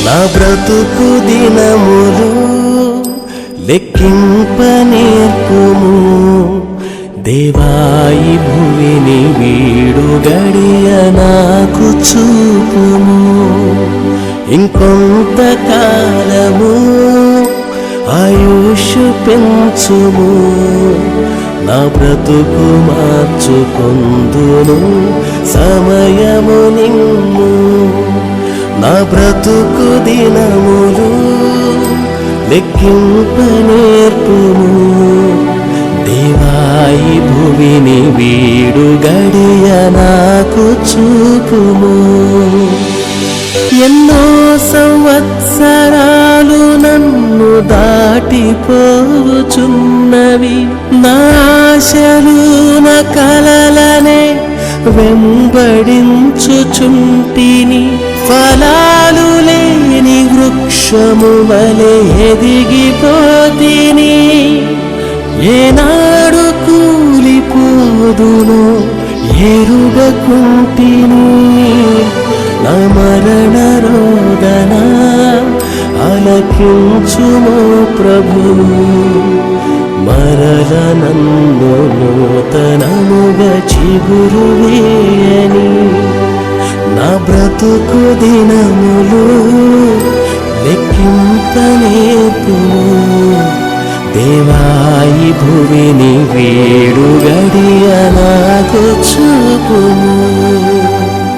నా బ్రతుకు దినములు లెక్కింప నేర్పుము దేవాయి భువిని వీడు గడియ నాకు చూపుము ఇంకొంత కాలము ఆయుష్ పెంచుము నా బ్రతుకు మార్చుకొందును సమయము నిమ్ము నా బ్రతుకు దినములు లెక్కింప నేర్పుము దేవాయి భువిని వీడు గడియ నాకు చూపుము ఎన్నో సంవత్సరాలు నన్ను దాటిపోచున్నవి నా ఆశలు నా కలలనే వెంబడించుచుంటిని ఫలాలు లేని వృక్షము వలె ఎదిగిపోతిని ఏనాడు కూలిపోదును ఎరుగకుంటిని నా మరణ రోదన ఆలకించుమో ప్రభు మరల నన్ను నూతనముగా చిగురు వేయని నా బ్రతుకు దినములు లెక్కింప నేర్పుము దేవాయి భువిని వీడు గడియ నాకు చూపుము.